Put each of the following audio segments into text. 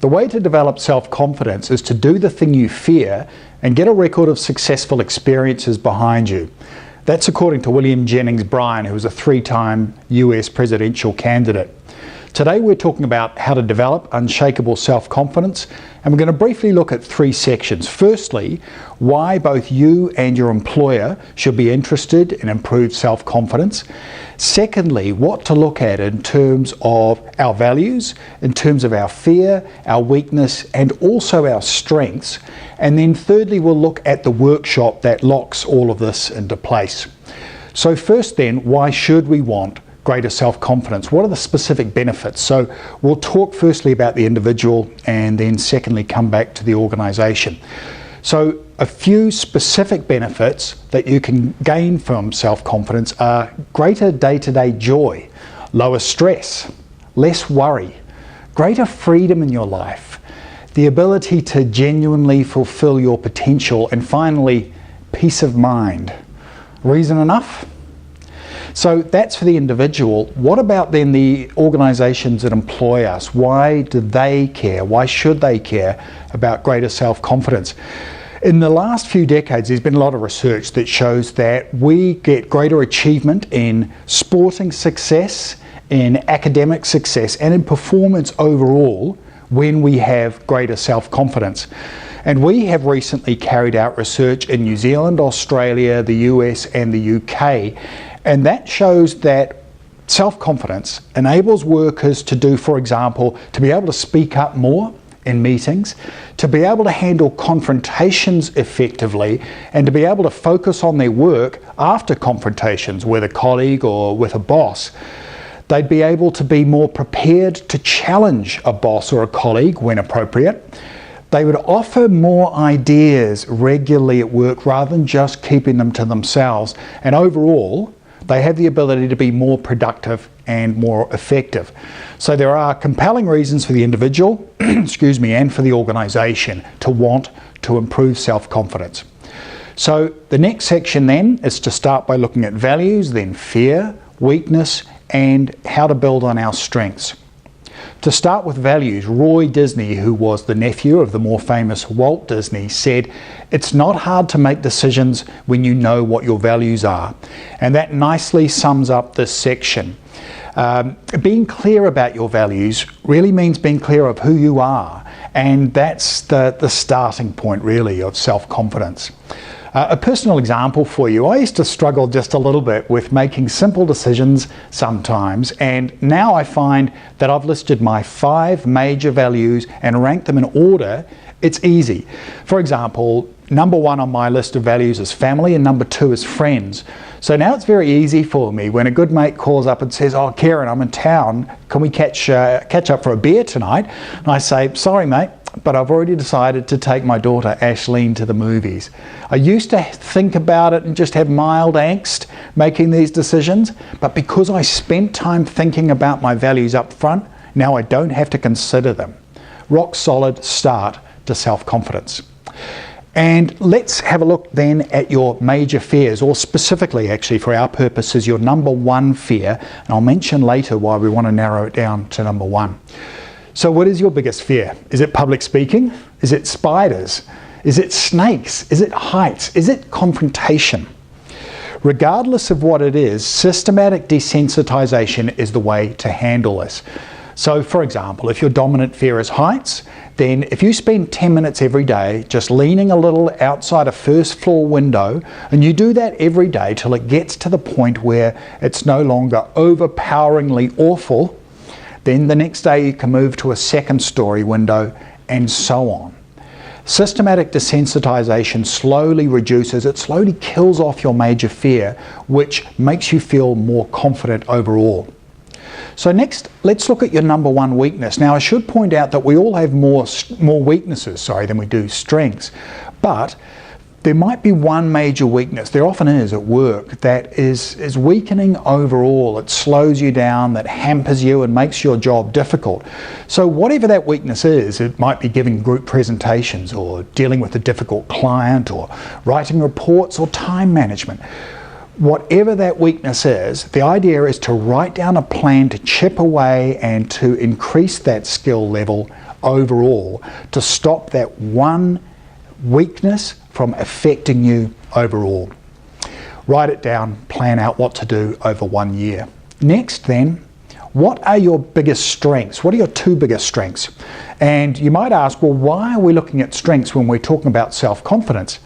The way to develop self-confidence is to do the thing you fear and get a record of successful experiences behind you. That's according to William Jennings Bryan, who was a 3-time US presidential candidate. Today we're talking about how to develop unshakable self-confidence, and we're going to briefly look at 3 sections. Firstly, why both you and your employer should be interested in improved self-confidence. Secondly, what to look at in terms of our values, in terms of our fear, our weakness, and also our strengths. And then thirdly, we'll look at the workshop that locks all of this into place. So first then, why should we want greater self-confidence? What are the specific benefits? So we'll talk firstly about the individual and then secondly come back to the organisation. So a few specific benefits that you can gain from self-confidence are greater day-to-day joy, lower stress, less worry, greater freedom in your life, the ability to genuinely fulfill your potential, and finally, peace of mind. Reason enough? So that's for the individual. What about then the organisations that employ us? Why do they care? Why should they care about greater self-confidence? In the last few decades, there's been a lot of research that shows that we get greater achievement in sporting success, in academic success, and in performance overall when we have greater self-confidence. And we have recently carried out research in New Zealand, Australia, the US, and the UK. And that shows that self-confidence enables workers to do, for example, to be able to speak up more in meetings, to be able to handle confrontations effectively, and to be able to focus on their work after confrontations with a colleague or with a boss. They'd be able to be more prepared to challenge a boss or a colleague when appropriate. They would offer more ideas regularly at work rather than just keeping them to themselves. And overall, they have the ability to be more productive and more effective. So there are compelling reasons for the individual, excuse me, and for the organisation to want to improve self-confidence. So the next section then is to start by looking at values, then fear, weakness, and how to build on our strengths. To start with values, Roy Disney, who was the nephew of the more famous Walt Disney, said, "It's not hard to make decisions when you know what your values are." And that nicely sums up this section. Being clear about your values really means being clear of who you are. And that's the starting point really of self-confidence. A personal example for you, I used to struggle just a little bit with making simple decisions sometimes, and now I find that I've listed my 5 major values and ranked them in order. It's easy. For example, number 1 on my list of values is family and number 2 is friends. So now it's very easy for me when a good mate calls up and says, "Oh, Kieran, I'm in town. Can we catch up for a beer tonight?" And I say, "Sorry, mate, but I've already decided to take my daughter Ashleen to the movies." I used to think about it and just have mild angst making these decisions, but because I spent time thinking about my values up front, now I don't have to consider them. Rock solid start to self-confidence. And let's have a look then at your major fears, or specifically actually for our purposes, your number 1 fear, and I'll mention later why we want to narrow it down to number 1. So what is your biggest fear? Is it public speaking? Is it spiders? Is it snakes? Is it heights? Is it confrontation? Regardless of what it is, systematic desensitization is the way to handle this. So for example, if your dominant fear is heights, then if you spend 10 minutes every day just leaning a little outside a first floor window, and you do that every day till it gets to the point where it's no longer overpoweringly awful, then the next day you can move to a 2nd story window and so on. Systematic desensitization slowly reduces, it slowly kills off your major fear, which makes you feel more confident overall. So next, let's look at your number 1 weakness. Now I should point out that we all have more weaknesses, than we do strengths, but there might be one major weakness, there often is at work, that is weakening overall. It slows you down, that hampers you and makes your job difficult. So whatever that weakness is, it might be giving group presentations or dealing with a difficult client or writing reports or time management. Whatever that weakness is, the idea is to write down a plan to chip away and to increase that skill level overall to stop that one weakness from affecting you overall. Write it down, plan out what to do over 1 year. Next then, what are your biggest strengths? What are your 2 biggest strengths? And you might ask, well, why are we looking at strengths when we're talking about self-confidence?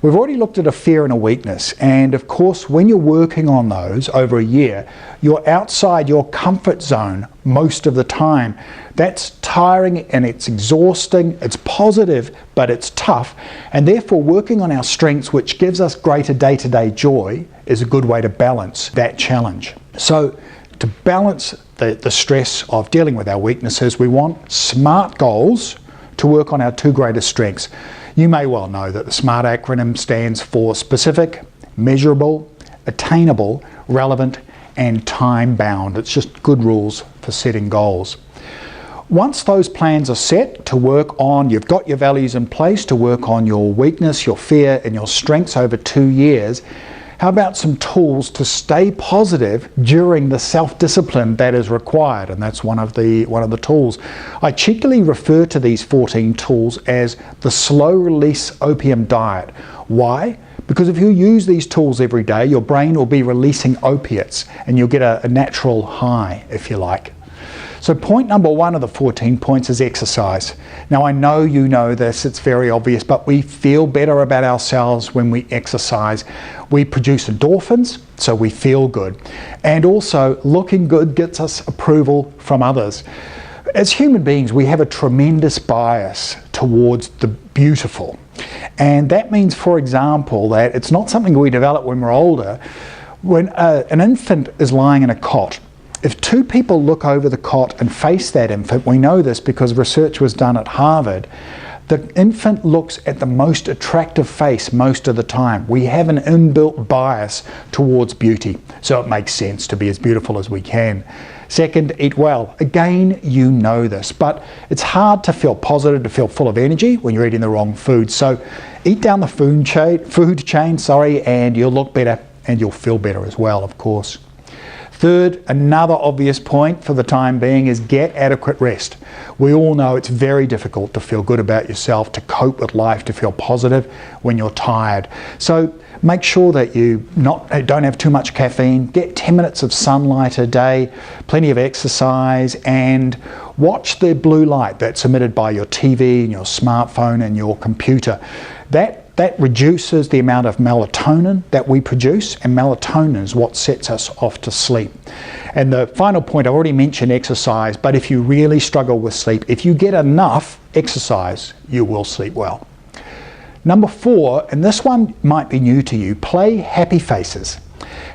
We've already looked at a fear and a weakness. And of course, when you're working on those over a year, you're outside your comfort zone most of the time. That's tiring and it's exhausting. It's positive, but it's tough. And therefore, working on our strengths, which gives us greater day-to-day joy, is a good way to balance that challenge. So, to balance the stress of dealing with our weaknesses, we want SMART goals to work on our 2 greatest strengths. You may well know that the SMART acronym stands for specific, measurable, attainable, relevant, and time-bound. It's just good rules for setting goals. Once those plans are set to work on, you've got your values in place to work on your weakness, your fear, and your strengths over 2 years, how about some tools to stay positive during the self-discipline that is required? And that's one of the tools. I cheekily refer to these 14 tools as the slow-release opium diet. Why? Because if you use these tools every day, your brain will be releasing opiates and you'll get a natural high, if you like. So point number 1 of the 14 points is exercise. Now I know you know this, it's very obvious, but we feel better about ourselves when we exercise. We produce endorphins, so we feel good. And also, looking good gets us approval from others. As human beings, we have a tremendous bias towards the beautiful. And that means, for example, that it's not something we develop when we're older. When an infant is lying in a cot, if 2 people look over the cot and face that infant, we know this because research was done at Harvard, the infant looks at the most attractive face most of the time. We have an inbuilt bias towards beauty, so it makes sense to be as beautiful as we can. Second, eat well. Again, you know this, but it's hard to feel positive, to feel full of energy when you're eating the wrong food. So eat down the food chain, and you'll look better and you'll feel better as well, of course. Third, another obvious point for the time being is get adequate rest. We all know it's very difficult to feel good about yourself, to cope with life, to feel positive when you're tired. So make sure that you don't have too much caffeine, get 10 minutes of sunlight a day, plenty of exercise, and watch the blue light that's emitted by your TV and your smartphone and your computer. That reduces the amount of melatonin that we produce, and melatonin is what sets us off to sleep. And the final point, I already mentioned exercise, but if you really struggle with sleep, if you get enough exercise, you will sleep well. Number 4, and this one might be new to you, play Happy Faces.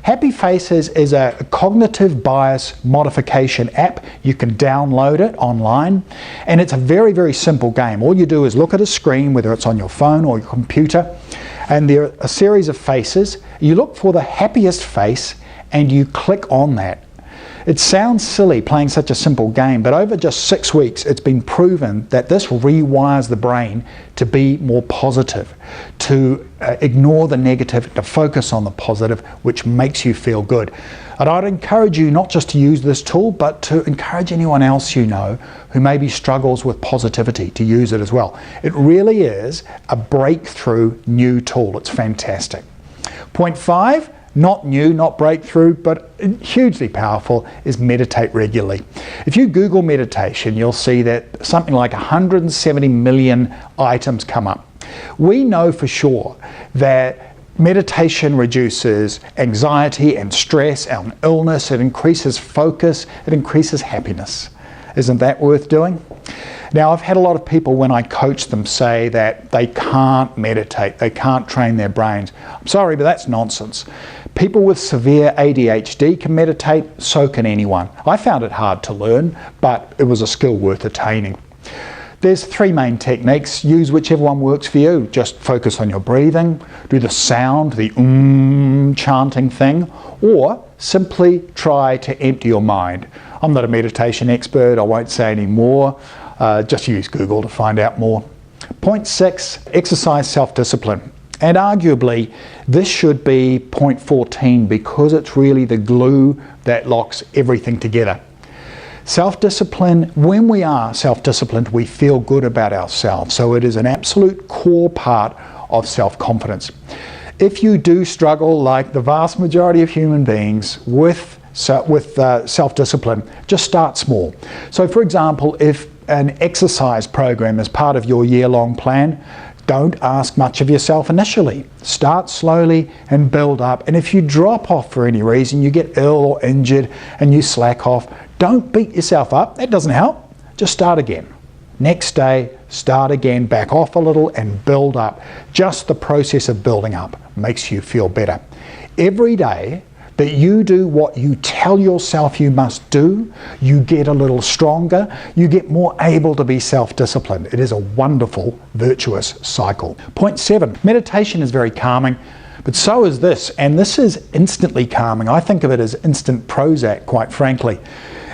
Happy Faces is a cognitive bias modification app. You can download it online, and it's a very, very simple game. All you do is look at a screen, whether it's on your phone or your computer, and there are a series of faces. You look for the happiest face and you click on that. It sounds silly playing such a simple game, but over just 6 weeks it's been proven that this rewires the brain to be more positive, to ignore the negative, to focus on the positive, which makes you feel good. And I'd encourage you not just to use this tool, but to encourage anyone else you know who maybe struggles with positivity to use it as well. It really is a breakthrough new tool. It's fantastic. Point 5, not new, not breakthrough, but hugely powerful, is meditate regularly. If you Google meditation, you'll see that something like 170 million items come up. We know for sure that meditation reduces anxiety and stress and illness. It increases focus. It increases happiness. Isn't that worth doing? Now, I've had a lot of people when I coach them say that they can't meditate, they can't train their brains. I'm sorry, but that's nonsense. People with severe ADHD can meditate, so can anyone. I found it hard to learn, but it was a skill worth attaining. There's 3 main techniques. Use whichever one works for you. Just focus on your breathing, do the sound, the chanting thing, or simply try to empty your mind. I'm not a meditation expert, I won't say any more. Just use Google to find out more. Point 6, exercise self-discipline. And arguably, this should be point 14 because it's really the glue that locks everything together. Self-discipline, when we are self-disciplined, we feel good about ourselves. So it is an absolute core part of self-confidence. If you do struggle, like the vast majority of human beings, with self-discipline, just start small. So for example, if an exercise program is part of your year-long plan, don't ask much of yourself initially. Start slowly and build up. And if you drop off for any reason, you get ill or injured and you slack off, don't beat yourself up. That doesn't help. Just start again. Next day, start again, back off a little and build up. Just the process of building up makes you feel better. Every day that you do what you tell yourself you must do, you get a little stronger, you get more able to be self-disciplined. It is a wonderful, virtuous cycle. Point 7, meditation is very calming, but so is this, and this is instantly calming. I think of it as instant Prozac, quite frankly.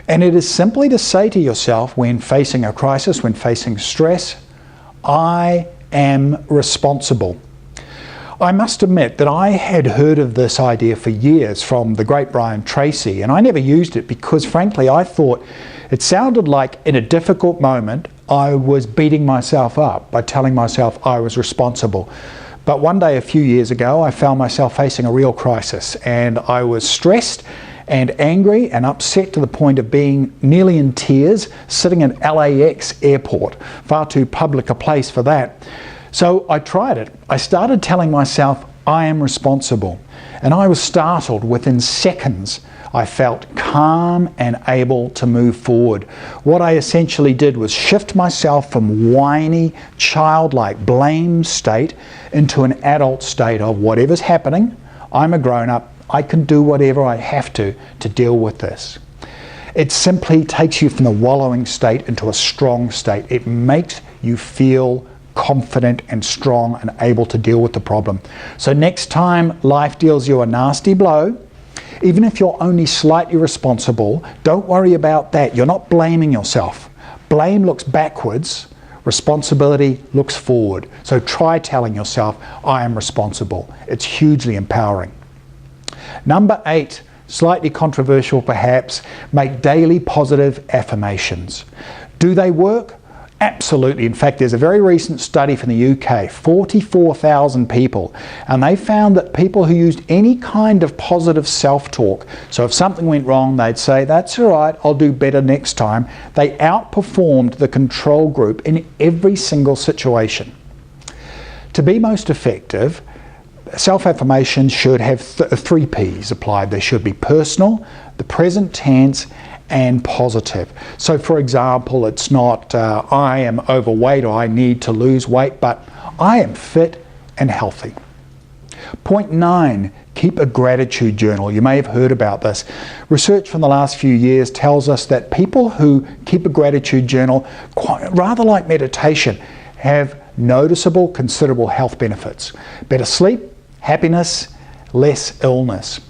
And it is simply to say to yourself when facing a crisis, when facing stress, I am responsible. I must admit that I had heard of this idea for years from the great Brian Tracy, and I never used it because frankly I thought it sounded like in a difficult moment I was beating myself up by telling myself I was responsible. But one day a few years ago I found myself facing a real crisis, and I was stressed and angry and upset to the point of being nearly in tears, sitting in LAX airport, far too public a place for that. So I tried it. I started telling myself I am responsible, and I was startled. Within seconds I felt calm and able to move forward. What I essentially did was shift myself from whiny, childlike blame state into an adult state of whatever's happening, I'm a grown-up, I can do whatever I have to deal with this. It simply takes you from the wallowing state into a strong state. It makes you feel confident and strong and able to deal with the problem. So next time life deals you a nasty blow, even if you're only slightly responsible, don't worry about that. You're not blaming yourself. Blame looks backwards, responsibility looks forward. So try telling yourself, I am responsible. It's hugely empowering. Number 8, slightly controversial perhaps, make daily positive affirmations. Do they work? Absolutely. In fact, there's a very recent study from the UK, 44,000 people, and they found that people who used any kind of positive self-talk, so if something went wrong, they'd say, that's all right, I'll do better next time, they outperformed the control group in every single situation. To be most effective, self-affirmation should have 3 P's applied. They should be personal, the present tense, and positive. So for example, it's not I am overweight or I need to lose weight, but I am fit and healthy. Point 9, keep a gratitude journal. You may have heard about this. Research from the last few years tells us that people who keep a gratitude journal, rather like meditation, have noticeable, considerable health benefits. Better sleep, happiness, less illness.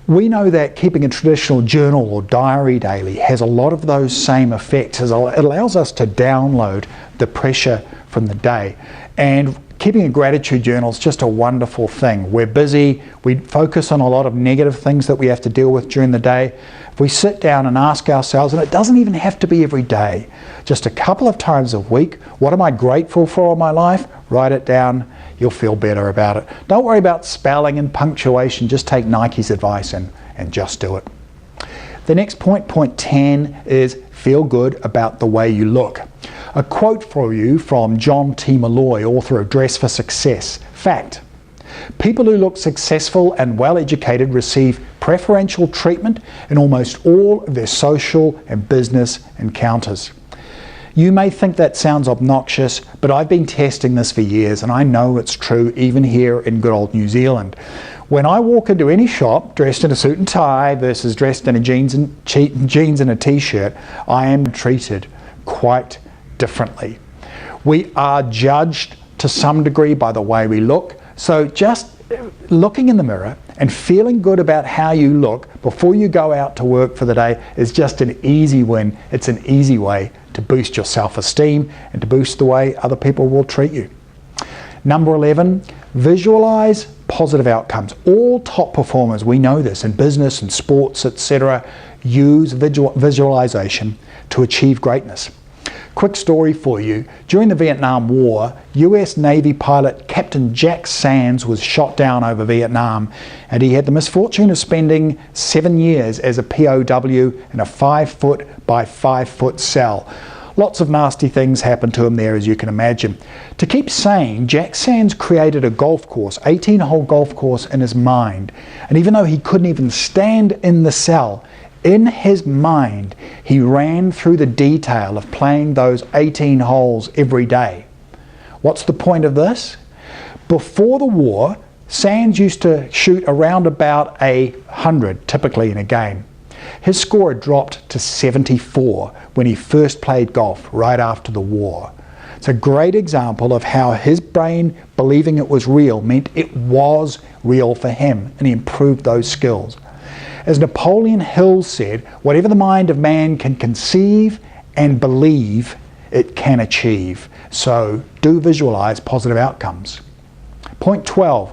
We know that keeping a traditional journal or diary daily has a lot of those same effects. It allows us to download the pressure from the day. And keeping a gratitude journal is just a wonderful thing. We're busy, we focus on a lot of negative things that we have to deal with during the day. If we sit down and ask ourselves, and it doesn't even have to be every day, just a couple of times a week, what am I grateful for in my life? Write it down. You'll feel better about it. Don't worry about spelling and punctuation. Just take Nike's advice and just do it. The next point, point 10, is feel good about the way you look. A quote for you from John T. Malloy, author of Dress for Success. Fact: people who look successful and well-educated receive preferential treatment in almost all of their social and business encounters. You may think that sounds obnoxious, but I've been testing this for years and I know it's true even here in good old New Zealand. When I walk into any shop dressed in a suit and tie versus dressed in a jeans and a t-shirt, I am treated quite differently. We are judged to some degree by the way we look, so just looking in the mirror and feeling good about how you look before you go out to work for the day is just an easy win. It's an easy way to boost your self-esteem and to boost the way other people will treat you. Number 11, visualize positive outcomes. All top performers, we know this in business and sports, etc., use visualization to achieve greatness. Quick story for you. During the Vietnam War, US Navy pilot Captain Jack Sands was shot down over Vietnam, and he had the misfortune of spending 7 years as a POW in a 5-foot by 5-foot cell. Lots of nasty things happened to him there, as you can imagine. To keep sane, Jack Sands created a golf course, 18-hole golf course in his mind. And even though he couldn't even stand in the cell, in his mind, he ran through the detail of playing those 18 holes every day. What's the point of this? Before the war, Sands used to shoot around about 100, typically in a game. His score had dropped to 74 when he first played golf right after the war. It's a great example of how his brain believing it was real meant it was real for him, and he improved those skills. As Napoleon Hill said, whatever the mind of man can conceive and believe, it can achieve. So do visualize positive outcomes. Point 12,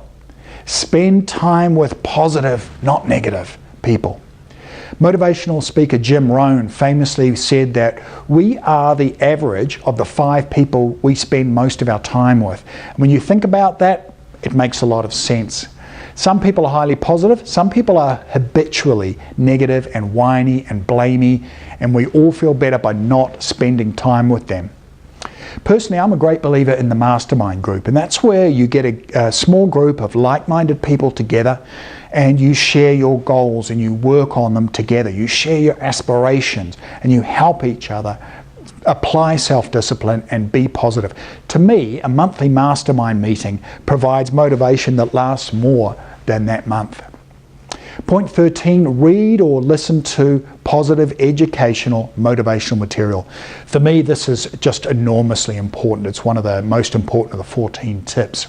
spend time with positive, not negative people. Motivational speaker Jim Rohn famously said that we are the average of the 5 people we spend most of our time with. When you think about that, it makes a lot of sense. Some people are highly positive, some people are habitually negative and whiny and blamey, and we all feel better by not spending time with them. Personally, I'm a great believer in the mastermind group, and that's where you get a small group of like-minded people together and you share your goals and you work on them together. You share your aspirations and you help each other apply self-discipline and be positive. To me, a monthly mastermind meeting provides motivation that lasts more than that month. Point 13, read or listen to positive educational motivational material. For me, this is just enormously important. It's one of the most important of the 14 tips.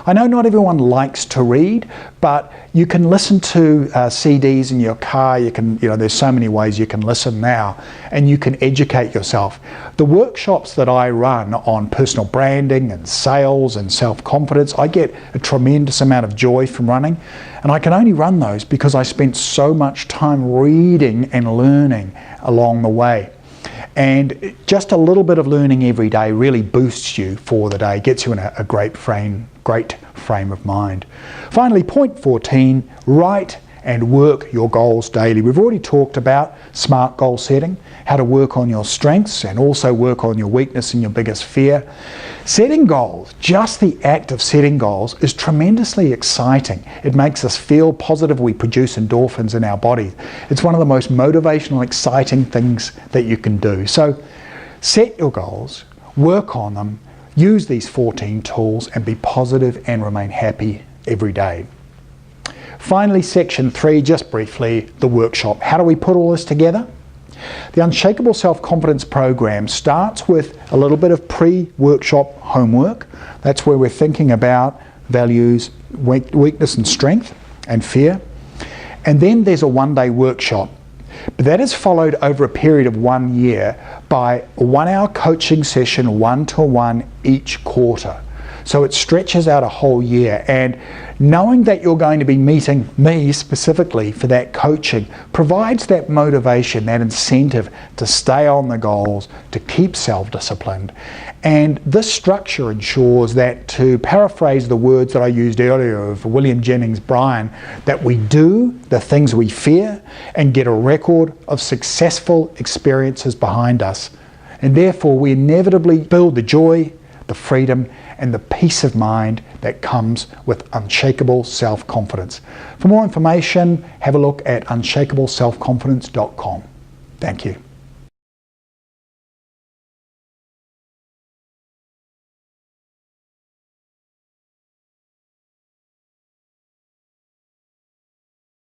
I know not everyone likes to read, but you can listen to CDs in your car. There's so many ways you can listen now, and you can educate yourself. The workshops that I run on personal branding and sales and self-confidence, I get a tremendous amount of joy from running, and I can only run those because I spent so much time reading and learning along the way. And just a little bit of learning every day really boosts you for the day, gets you in a great frame of mind. Finally, point 14, write and work your goals daily. We've already talked about SMART goal setting, how to work on your strengths and also work on your weakness and your biggest fear. Setting goals, just the act of setting goals, is tremendously exciting. It makes us feel positive. We produce endorphins in our body. It's one of the most motivational, exciting things that you can do. So set your goals, work on them, use these 14 tools and be positive and remain happy every day. Finally, section 3, just briefly, the workshop. How do we put all this together? The Unshakable Self Confidence program starts with a little bit of pre-workshop homework. That's where we're thinking about values, weakness and strength and fear. And then there's a one-day workshop. But that is followed over a period of 1 year by a 1-hour coaching session, 1-to-1 each quarter. So it stretches out a whole year, and knowing that you're going to be meeting me specifically for that coaching provides that motivation, that incentive to stay on the goals, to keep self-disciplined. And this structure ensures that, to paraphrase the words that I used earlier of William Jennings Bryan, that we do the things we fear and get a record of successful experiences behind us. And therefore we inevitably build the joy, the freedom and the peace of mind that comes with unshakable self-confidence. For more information, have a look at unshakableselfconfidence.com. Thank you.